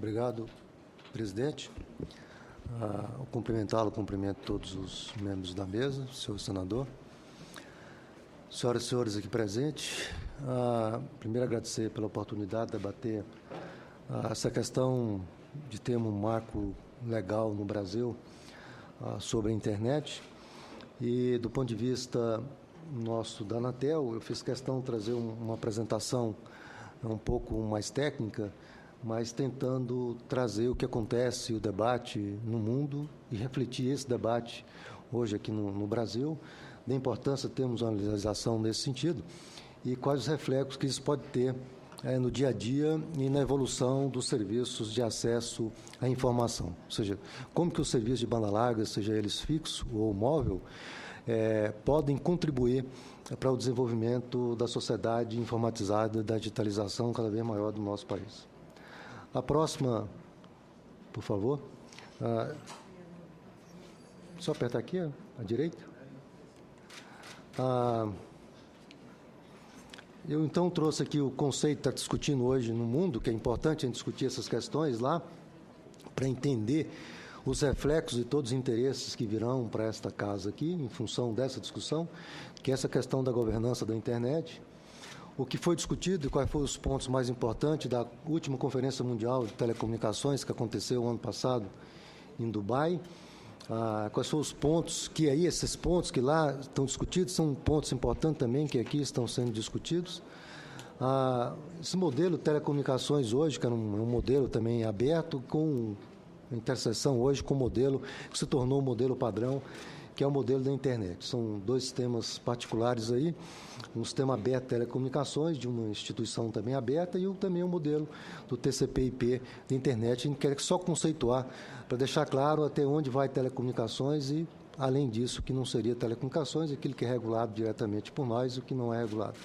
Obrigado, presidente. Ao cumprimentá-lo, cumprimento todos os membros da mesa, senhor senador. Senhoras e senhores aqui presentes, primeiro agradecer pela oportunidade de debater essa questão de ter um marco legal no Brasil sobre a internet. E, do ponto de vista nosso da Anatel, eu fiz questão de trazer uma apresentação um pouco mais técnica, mas tentando trazer o que acontece, o debate no mundo e refletir esse debate hoje aqui no Brasil, da importância de termos uma legislação nesse sentido e quais os reflexos que isso pode ter no dia a dia e na evolução dos serviços de acesso à informação. Ou seja, como que os serviços de banda larga, seja eles fixo ou móvel, podem contribuir para o desenvolvimento da sociedade informatizada, da digitalização cada vez maior do nosso país. A próxima, por favor. Só apertar aqui, à direita. Eu, então, trouxe aqui o conceito que está discutindo hoje no mundo, que é importante a gente discutir essas questões lá, para entender os reflexos e todos os interesses que virão para esta casa aqui, em função dessa discussão, que é essa questão da governança da internet. O que foi discutido e quais foram os pontos mais importantes da última Conferência Mundial de Telecomunicações que aconteceu ano passado em Dubai. Quais foram os pontos que aí, esses pontos que lá estão discutidos, são pontos importantes também que aqui estão sendo discutidos. Esse modelo de telecomunicações hoje, que é um modelo também aberto, com interseção hoje com o modelo que se tornou o modelo padrão, que é o modelo da internet. São dois sistemas particulares aí, um sistema aberto de telecomunicações, de uma instituição também aberta, e também o modelo do TCP/IP da internet. A gente quer só conceituar, para deixar claro até onde vai telecomunicações e, além disso, que não seria telecomunicações, aquilo que é regulado diretamente por nós e o que não é regulado.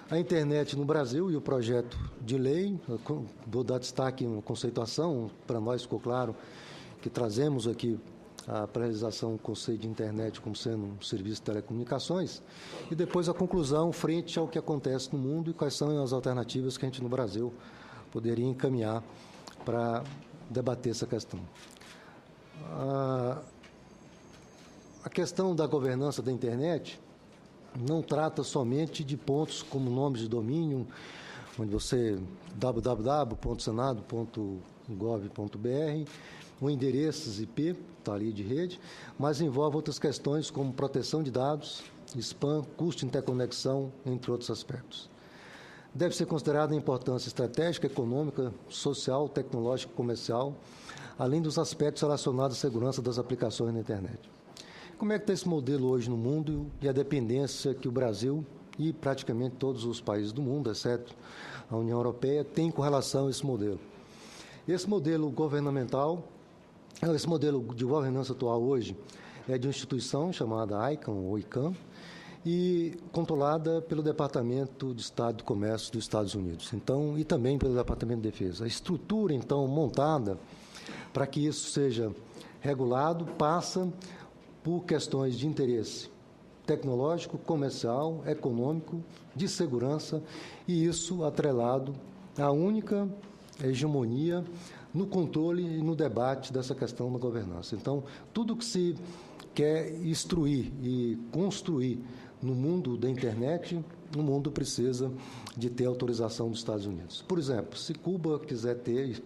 A internet no Brasil e o projeto de lei, vou dar destaque em conceituação, para nós ficou claro que trazemos aqui para a realização do conceito de internet como sendo um serviço de telecomunicações, e depois a conclusão frente ao que acontece no mundo e quais são as alternativas que a gente no Brasil poderia encaminhar para debater essa questão. A questão da governança da internet não trata somente de pontos como nomes de domínio, onde você www.senado.gov.br, ou endereços IP, está ali de rede, mas envolve outras questões como proteção de dados, spam, custo de interconexão, entre outros aspectos. Deve ser considerada a importância estratégica, econômica, social, tecnológica e comercial, além dos aspectos relacionados à segurança das aplicações na internet. Como é que está esse modelo hoje no mundo e a dependência que o Brasil e praticamente todos os países do mundo, exceto a União Europeia, têm com relação a esse modelo? Esse modelo governamental, esse modelo de governança atual hoje é de uma instituição chamada ICANN, ou ICANN, e controlada pelo Departamento de Estado do Comércio dos Estados Unidos, então, e também pelo Departamento de Defesa. A estrutura, então, montada para que isso seja regulado, passa por questões de interesse tecnológico, comercial, econômico, de segurança, e isso atrelado à única hegemonia no controle e no debate dessa questão da governança. Então, tudo que se quer instruir e construir no mundo da internet, o mundo precisa de ter autorização dos Estados Unidos. Por exemplo, se Cuba quiser ter,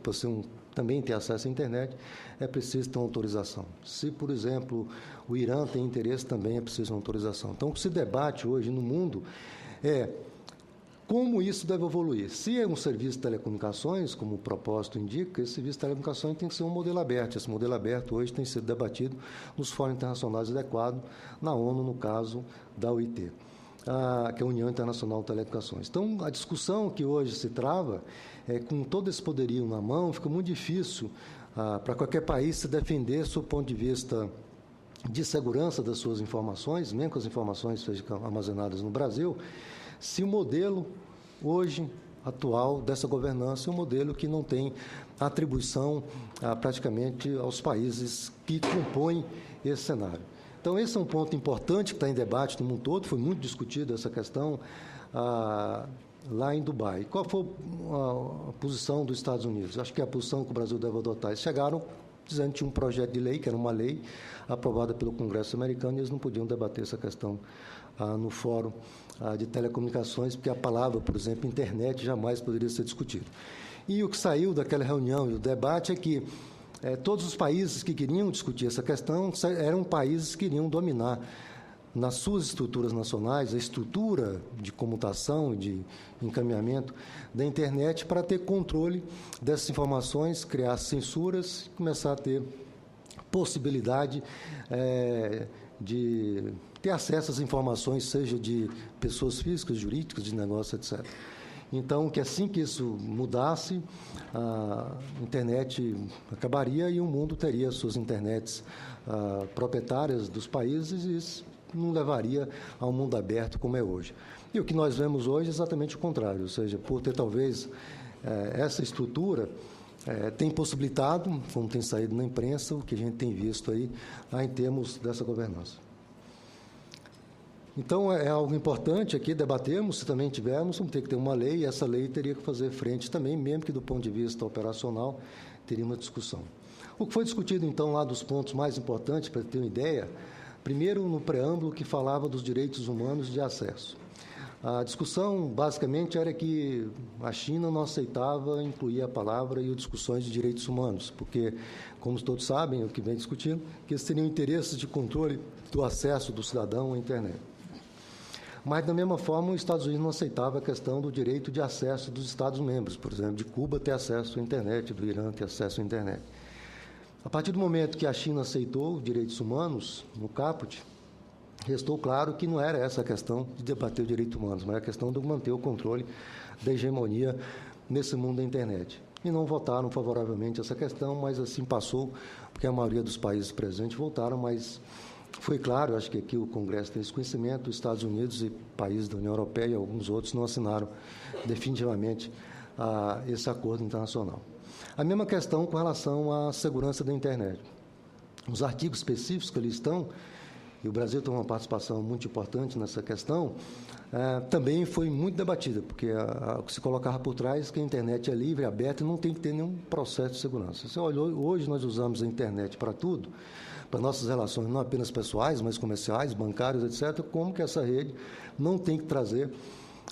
também ter acesso à internet, é preciso ter uma autorização. Se, por exemplo, o Irã tem interesse, também é preciso uma autorização. Então, o que se debate hoje no mundo é como isso deve evoluir. Se é um serviço de telecomunicações, como o propósito indica, esse serviço de telecomunicações tem que ser um modelo aberto. Esse modelo aberto hoje tem sido debatido nos fóruns internacionais adequados, na ONU, no caso da OIT, que é a União Internacional de Telecomunicações. Então, a discussão que hoje se trava, com todo esse poderio na mão, fica muito difícil para qualquer país se defender, do ponto de vista de segurança das suas informações, mesmo que as informações sejam armazenadas no Brasil, se o modelo hoje atual dessa governança é um modelo que não tem atribuição praticamente aos países que compõem esse cenário. Então, esse é um ponto importante que está em debate no mundo todo, foi muito discutido essa questão lá em Dubai. Qual foi a posição dos Estados Unidos? Acho que é a posição que o Brasil deve adotar. Eles chegaram dizendo que tinha um projeto de lei, que era uma lei aprovada pelo Congresso americano, e eles não podiam debater essa questão no fórum de telecomunicações, porque a palavra, por exemplo, internet, jamais poderia ser discutida. E o que saiu daquela reunião e o debate é que todos os países que queriam discutir essa questão eram países que queriam dominar nas suas estruturas nacionais, a estrutura de comutação e de encaminhamento da internet para ter controle dessas informações, criar censuras e começar a ter possibilidade de ter acesso às informações, seja de pessoas físicas, jurídicas, de negócio, etc. Então, que assim que isso mudasse, a internet acabaria e o mundo teria suas internets proprietárias dos países, e isso não levaria a um mundo aberto como é hoje. E o que nós vemos hoje é exatamente o contrário, ou seja, por ter talvez essa estrutura, tem possibilitado, como tem saído na imprensa, o que a gente tem visto aí em termos dessa governança. Então, é algo importante aqui debatermos, se também tivermos, vamos ter que ter uma lei, e essa lei teria que fazer frente também, mesmo que do ponto de vista operacional, teria uma discussão. O que foi discutido, então, lá dos pontos mais importantes, para ter uma ideia, primeiro, no preâmbulo, que falava dos direitos humanos de acesso. A discussão, basicamente, era que a China não aceitava incluir a palavra e as discussões de direitos humanos, porque, como todos sabem, o que vem discutindo, que eles teriam interesses de controle do acesso do cidadão à internet. Mas, da mesma forma, os Estados Unidos não aceitavam a questão do direito de acesso dos Estados-membros, por exemplo, de Cuba ter acesso à internet, do Irã ter acesso à internet. A partir do momento que a China aceitou os direitos humanos no caput, restou claro que não era essa a questão de debater os direitos humanos, mas a questão de manter o controle da hegemonia nesse mundo da internet. E não votaram favoravelmente essa questão, mas assim passou, porque a maioria dos países presentes votaram, mas foi claro, acho que aqui o Congresso tem esse conhecimento, os Estados Unidos e países da União Europeia e alguns outros não assinaram definitivamente esse acordo internacional. A mesma questão com relação à segurança da internet. Os artigos específicos que ali estão, e o Brasil tem uma participação muito importante nessa questão, também foi muito debatida, porque o que se colocava por trás é que a internet é livre, aberta e não tem que ter nenhum processo de segurança. Você olhou, hoje nós usamos a internet para tudo, para nossas relações não apenas pessoais, mas comerciais, bancárias, etc., como que essa rede não tem que trazer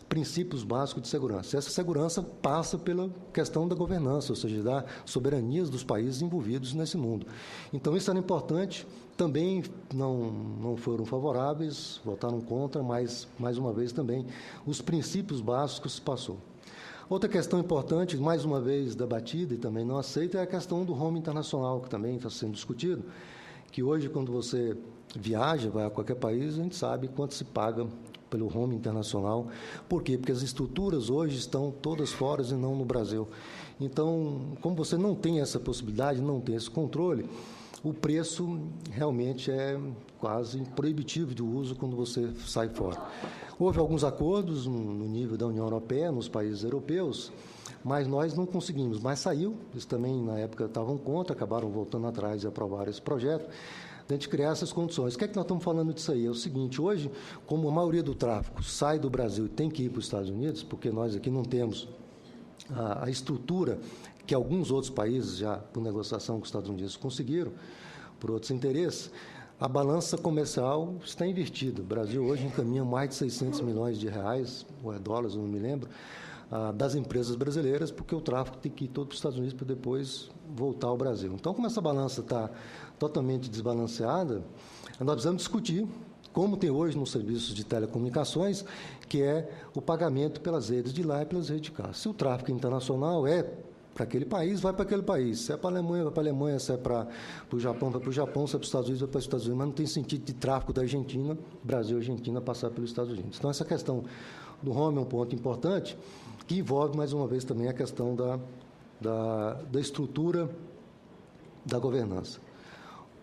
princípios básicos de segurança. Essa segurança passa pela questão da governança, ou seja, da soberania dos países envolvidos nesse mundo. Então, isso era importante, também não foram favoráveis, votaram contra, mas, mais uma vez, também os princípios básicos passou. Outra questão importante, mais uma vez debatida e também não aceita, é a questão do roaming internacional, que também está sendo discutido, que hoje, quando você viaja, vai a qualquer país, a gente sabe quanto se paga pelo roaming internacional. Por quê? Porque as estruturas hoje estão todas fora e não no Brasil. Então, como você não tem essa possibilidade, não tem esse controle, o preço realmente é quase proibitivo de uso quando você sai fora. Houve alguns acordos no nível da União Europeia, nos países europeus, mas nós não conseguimos. Mas saiu, eles também, na época, estavam contra, acabaram voltando atrás e aprovaram esse projeto, de a gente criar essas condições. O que é que nós estamos falando disso aí? É o seguinte, hoje, como a maioria do tráfego sai do Brasil e tem que ir para os Estados Unidos, porque nós aqui não temos a estrutura que alguns outros países, já por negociação com os Estados Unidos, conseguiram, por outros interesses, a balança comercial está invertida. O Brasil hoje encaminha mais de 600 milhões de reais, ou dólares, não me lembro, das empresas brasileiras, porque o tráfego tem que ir todo para os Estados Unidos para depois voltar ao Brasil. Então, como essa balança está totalmente desbalanceada, nós precisamos discutir, como tem hoje nos serviços de telecomunicações, que é o pagamento pelas redes de lá e pelas redes de cá. Se o tráfego internacional é para aquele país, vai para aquele país. Se é para a Alemanha, vai para a Alemanha. Se é para o Japão, vai para o Japão. Se é para os Estados Unidos, vai para os Estados Unidos. Mas não tem sentido de tráfego da Argentina, Brasil e Argentina, passar pelos Estados Unidos. Então, essa questão do roaming é um ponto importante, que envolve, mais uma vez, também a questão da estrutura da governança.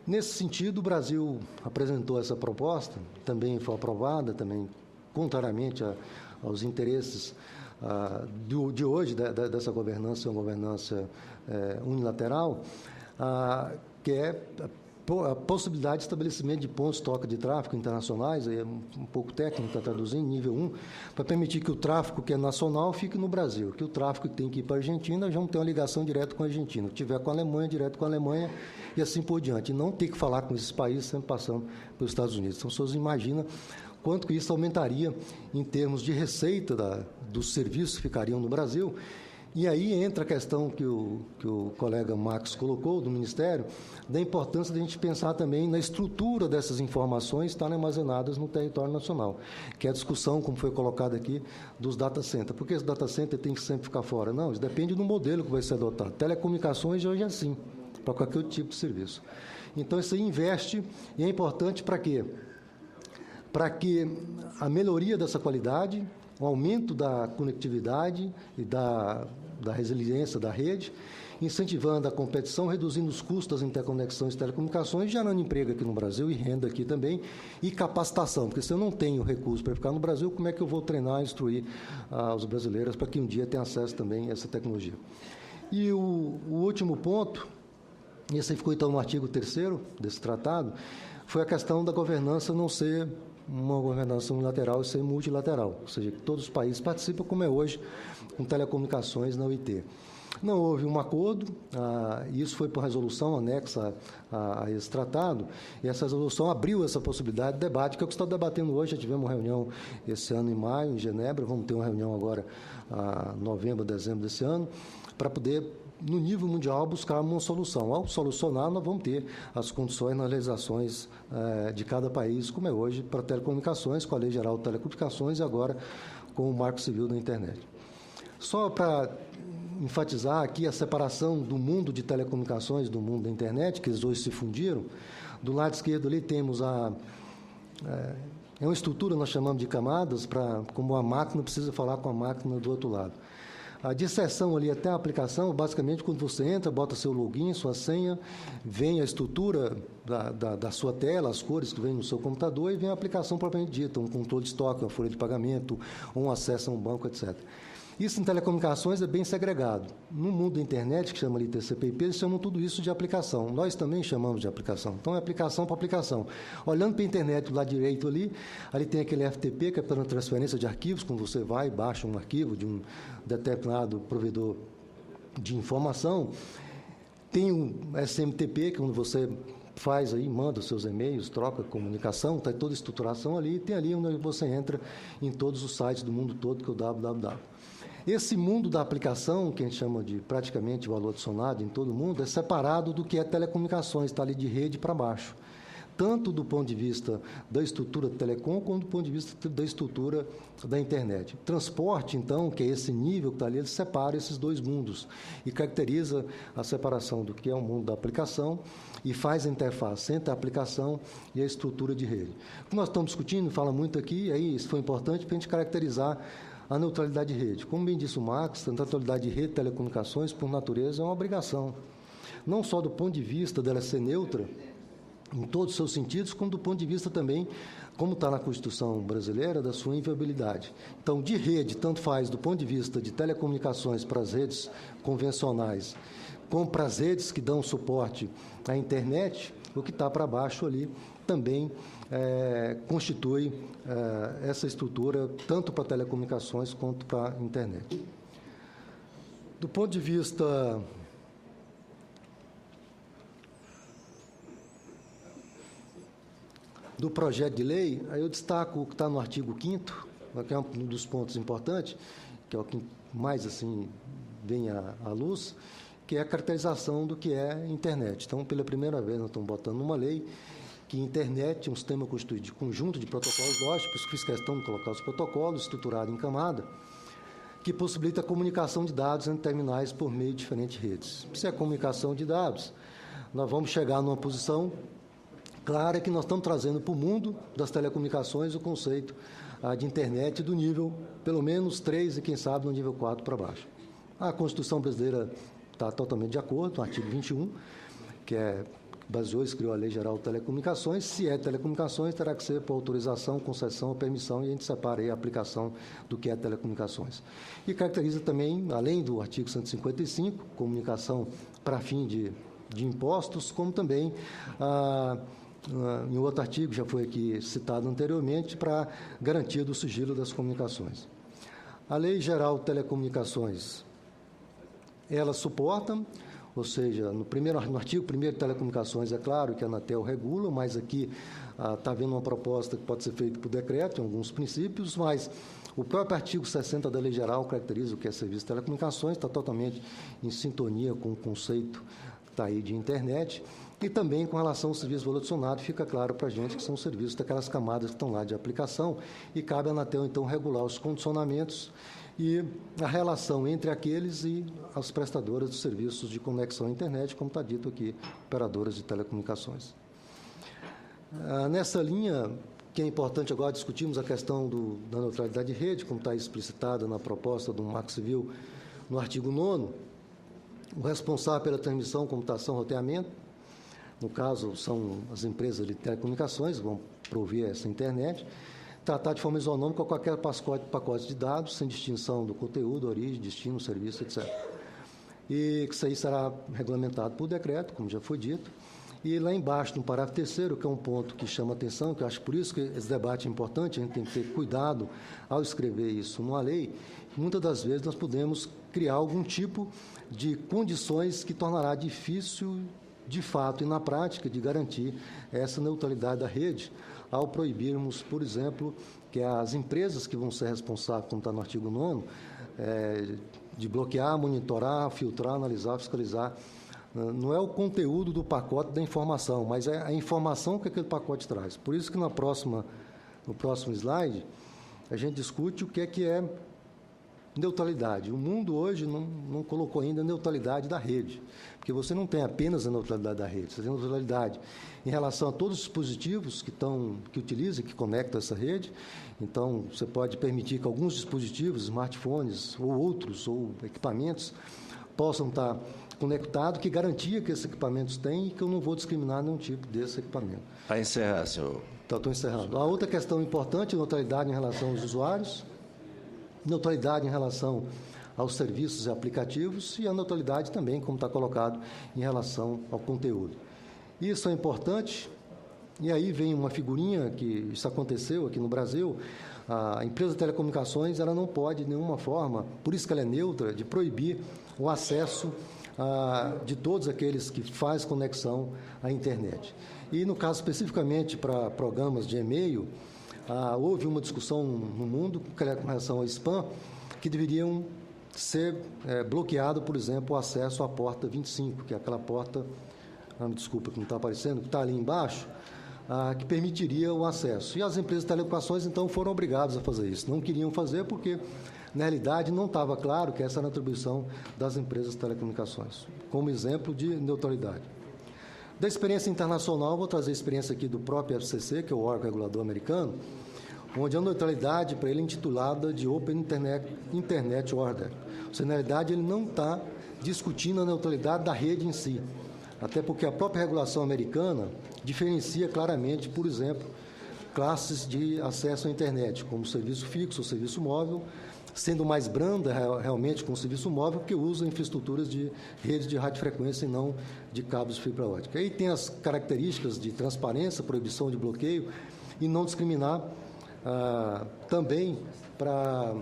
Nesse sentido, o Brasil apresentou essa proposta, também foi aprovada, também contrariamente aos interesses de hoje, dessa governança, uma governança unilateral, que é a possibilidade de estabelecimento de pontos de troca de tráfego internacionais, aí é um pouco técnico, está traduzindo, nível 1, para permitir que o tráfego que é nacional fique no Brasil, que o tráfego que tem que ir para a Argentina, nós vamos ter uma ligação direta com a Argentina, se tiver com a Alemanha, direto com a Alemanha, e assim por diante, e não ter que falar com esses países sempre passando pelos Estados Unidos. Então, vocês imaginam quanto que isso aumentaria em termos de receita dos serviços que ficariam no Brasil. E aí entra a questão que o colega Max colocou, do Ministério, da importância de a gente pensar também na estrutura dessas informações estarem armazenadas no território nacional, que é a discussão, como foi colocado aqui, dos data centers. Por que esse data center tem que sempre ficar fora? Não, isso depende do modelo que vai ser adotado. Telecomunicações hoje é assim, para qualquer tipo de serviço. Então, isso aí investe, e é importante para quê? Para que a melhoria dessa qualidade, o aumento da conectividade e da resiliência da rede, incentivando a competição, reduzindo os custos das interconexões e telecomunicações, gerando emprego aqui no Brasil e renda aqui também, e capacitação, porque se eu não tenho recurso para ficar no Brasil, como é que eu vou treinar e instruir os brasileiros para que um dia tenham acesso também a essa tecnologia? E o último ponto, esse aí ficou então no artigo 3º desse tratado, foi a questão da governança não ser uma governança unilateral e ser multilateral, ou seja, que todos os países participam, como é hoje, com telecomunicações na OIT. Não houve um acordo, isso foi por resolução anexa a esse tratado, e essa resolução abriu essa possibilidade de debate, que é o que está debatendo hoje. Já tivemos uma reunião esse ano em maio, em Genebra, vamos ter uma reunião agora em novembro, dezembro desse ano, para poder, no nível mundial, buscar uma solução. Ao solucionar, nós vamos ter as condições nas legislações de cada país, como é hoje, para telecomunicações, com a Lei Geral de Telecomunicações e agora com o Marco Civil da Internet. Só para enfatizar aqui a separação do mundo de telecomunicações do mundo da internet, que eles hoje se fundiram. Do lado esquerdo ali temos é uma estrutura, nós chamamos de camadas, como a máquina precisa falar com a máquina do outro lado. A disseção ali até a aplicação, basicamente, quando você entra, bota seu login, sua senha, vem a estrutura da sua tela, as cores que vem no seu computador, e vem a aplicação propriamente dita, um controle de estoque, uma folha de pagamento, um acesso a um banco, etc. Isso em telecomunicações é bem segregado. No mundo da internet, que chama ali TCP/IP, eles chamam tudo isso de aplicação. Nós também chamamos de aplicação. Então, é aplicação para aplicação. Olhando para a internet do lado direito ali tem aquele FTP, que é para transferência de arquivos, quando você vai e baixa um arquivo de um determinado provedor de informação. Tem um SMTP, que é quando você faz aí, manda os seus e-mails, troca comunicação, está toda a estruturação ali, e tem ali onde você entra em todos os sites do mundo todo, que é o www. Esse mundo da aplicação, que a gente chama de praticamente valor adicionado em todo mundo, é separado do que é telecomunicações, está ali de rede para baixo. Tanto do ponto de vista da estrutura do telecom, como do ponto de vista da estrutura da internet. Transporte, então, que é esse nível que está ali, ele separa esses dois mundos e caracteriza a separação do que é o mundo da aplicação e faz a interface entre a aplicação e a estrutura de rede. O que nós estamos discutindo, fala muito aqui, aí isso foi importante para a gente caracterizar a neutralidade de rede. Como bem disse o Max, a neutralidade de rede de telecomunicações, por natureza, é uma obrigação. Não só do ponto de vista dela ser neutra, em todos os seus sentidos, como do ponto de vista também, como está na Constituição brasileira, da sua inviolabilidade. Então, de rede, tanto faz do ponto de vista de telecomunicações para as redes convencionais, como para as redes que dão suporte à internet, o que está para baixo ali também constitui essa estrutura tanto para telecomunicações quanto para a internet. Do ponto de vista do projeto de lei, aí eu destaco o que está no artigo 5º, que é um dos pontos importantes, que é o que mais assim vem à luz, que é a caracterização do que é internet. Então, pela primeira vez, nós estamos botando numa lei que internet é um sistema constituído de conjunto de protocolos lógicos, fiz questão de colocar os protocolos, estruturado em camada, que possibilita a comunicação de dados entre terminais por meio de diferentes redes. Se é comunicação de dados, nós vamos chegar numa posição clara que nós estamos trazendo para o mundo das telecomunicações o conceito de internet do nível, pelo menos 3 e, quem sabe, no nível 4 para baixo. A Constituição brasileira está totalmente de acordo, no artigo 21, que baseou e criou a Lei Geral de Telecomunicações. Se é telecomunicações, terá que ser por autorização, concessão ou permissão, e a gente separa aí a aplicação do que é telecomunicações. E caracteriza também, além do artigo 155, comunicação para fim de de impostos, como também em outro artigo, já foi aqui citado anteriormente, para garantia do sigilo das comunicações. A Lei Geral de Telecomunicações, ela suporta, ou seja, no artigo 1º de Telecomunicações, é claro que a Anatel regula, mas aqui está havendo uma proposta que pode ser feita por decreto, em alguns princípios, mas o próprio artigo 60 da Lei Geral caracteriza o que é serviço de telecomunicações, está totalmente em sintonia com o conceito está aí de internet, e também com relação ao serviço de valor adicionado, fica claro para a gente que são serviços daquelas camadas que estão lá de aplicação, e cabe à Anatel, então, regular os condicionamentos e a relação entre aqueles e as prestadoras de serviços de conexão à internet, como está dito aqui, operadoras de telecomunicações. Nessa linha, que é importante agora discutirmos a questão da neutralidade de rede, como está explicitada na proposta do Marco Civil, no artigo 9º, o responsável pela transmissão, computação, roteamento, no caso, são as empresas de telecomunicações, que vão prover essa internet, tratar de forma isonômica qualquer pacote de dados, sem distinção do conteúdo, origem, destino, serviço, etc. E que isso aí será regulamentado por decreto, como já foi dito. E lá embaixo, no parágrafo 3º, que é um ponto que chama atenção, que eu acho por isso que esse debate é importante, a gente tem que ter cuidado ao escrever isso numa lei, muitas das vezes nós podemos criar algum tipo de condições que tornará difícil, de fato e na prática, de garantir essa neutralidade da rede, ao proibirmos, por exemplo, que as empresas que vão ser responsáveis, como está no artigo 9º, de bloquear, monitorar, filtrar, analisar, fiscalizar. Não é o conteúdo do pacote da informação, mas é a informação que aquele pacote traz. Por isso que no próximo slide, a gente discute o que é neutralidade. O mundo hoje não colocou ainda a neutralidade da rede, porque você não tem apenas a neutralidade da rede, você tem a neutralidade em relação a todos os dispositivos que utilizam, que conectam essa rede. Então, você pode permitir que alguns dispositivos, smartphones ou outros, ou equipamentos, possam estar conectados, que garantia que esses equipamentos têm e que eu não vou discriminar nenhum tipo desse equipamento. Para encerrar, senhor. Então, estou encerrando. A outra questão importante é a neutralidade em relação aos usuários, neutralidade em relação aos serviços e aplicativos e a neutralidade também, como está colocado, em relação ao conteúdo. Isso é importante, e aí vem uma figurinha que isso aconteceu aqui no Brasil. A empresa de telecomunicações ela não pode, de nenhuma forma, por isso que ela é neutra, de proibir o acesso de todos aqueles que fazem conexão à internet. E, no caso, especificamente para programas de e-mail, houve uma discussão no mundo com relação ao spam, que deveriam ser bloqueado, por exemplo, o acesso à porta 25, que é aquela porta, desculpa que não está aparecendo, que está ali embaixo, que permitiria o acesso. E as empresas de telecomunicações, então, foram obrigadas a fazer isso. Não queriam fazer porque, na realidade, não estava claro que essa era a atribuição das empresas de telecomunicações, como exemplo de neutralidade. Da experiência internacional, vou trazer a experiência aqui do próprio FCC, que é o órgão regulador americano, onde a neutralidade para ele é intitulada de Open Internet Order. Ou seja, na realidade, ele não está discutindo a neutralidade da rede em si, até porque a própria regulação americana diferencia claramente, por exemplo, classes de acesso à internet, como serviço fixo ou serviço móvel, sendo mais branda realmente com o serviço móvel, que usa infraestruturas de rede de radiofrequência e não de cabos de fibra ótica. Aí tem as características de transparência, proibição de bloqueio e não discriminar também para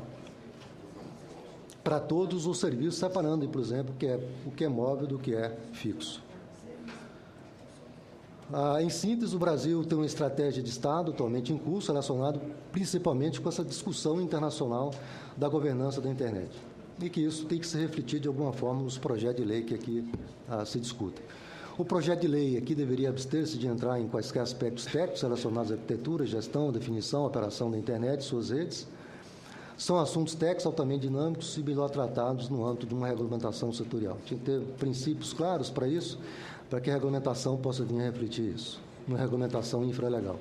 todos os serviços, separando, por exemplo, o que é móvel do que é fixo. Em síntese, o Brasil tem uma estratégia de Estado atualmente em curso, relacionado principalmente com essa discussão internacional da governança da internet, e que isso tem que se refletir de alguma forma nos projetos de lei que aqui se discutem. O projeto de lei aqui deveria abster-se de entrar em quaisquer aspectos técnicos relacionados à arquitetura, gestão, definição, operação da internet e suas redes. São assuntos técnicos altamente dinâmicos e melhor tratados no âmbito de uma regulamentação setorial. Tinha que ter princípios claros para isso, para que a regulamentação possa vir a refletir isso, uma regulamentação infralegal.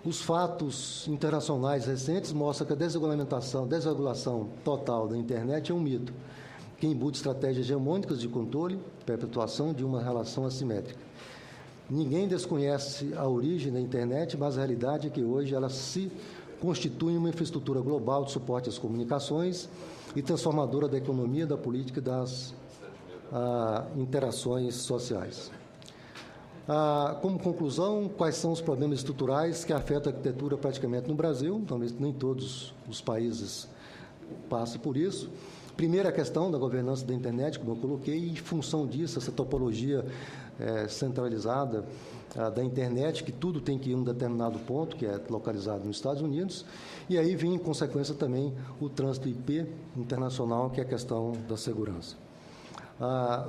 Os fatos internacionais recentes mostram que a desregulação total da internet é um mito, que embute estratégias hegemônicas de controle, perpetuação de uma relação assimétrica. Ninguém desconhece a origem da internet, mas a realidade é que hoje ela se constitui uma infraestrutura global de suporte às comunicações e transformadora da economia, da política e das interações sociais. Como conclusão, quais são os problemas estruturais que afetam a arquitetura praticamente no Brasil? Talvez nem todos os países passem por isso. Primeiro, a questão da governança da internet, como eu coloquei, e em função disso, essa topologia centralizada da internet, que tudo tem que ir em um determinado ponto, que é localizado nos Estados Unidos, e aí vem, em consequência, também o trânsito IP internacional, que é a questão da segurança.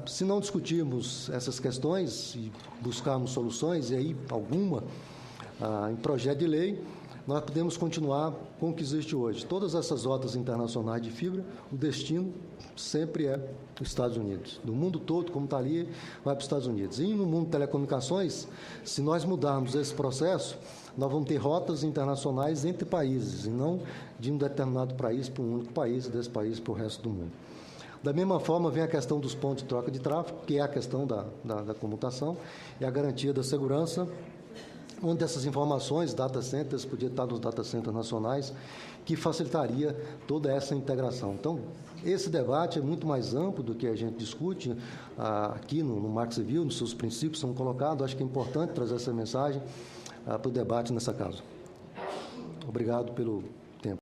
Se não discutirmos essas questões e buscarmos soluções, e aí alguma, em projeto de lei, nós podemos continuar com o que existe hoje. Todas essas rotas internacionais de fibra, o destino sempre é os Estados Unidos. Do mundo todo, como está ali, vai para os Estados Unidos. E no mundo de telecomunicações, se nós mudarmos esse processo, nós vamos ter rotas internacionais entre países, e não de um determinado país para um único país, e desse país para o resto do mundo. Da mesma forma, vem a questão dos pontos de troca de tráfego, que é a questão da comutação e a garantia da segurança, onde essas informações, data centers, podia estar nos data centers nacionais, que facilitaria toda essa integração. Então, esse debate é muito mais amplo do que a gente discute aqui no Marco Civil, nos seus princípios são colocados. Acho que é importante trazer essa mensagem para o debate nessa casa. Obrigado pelo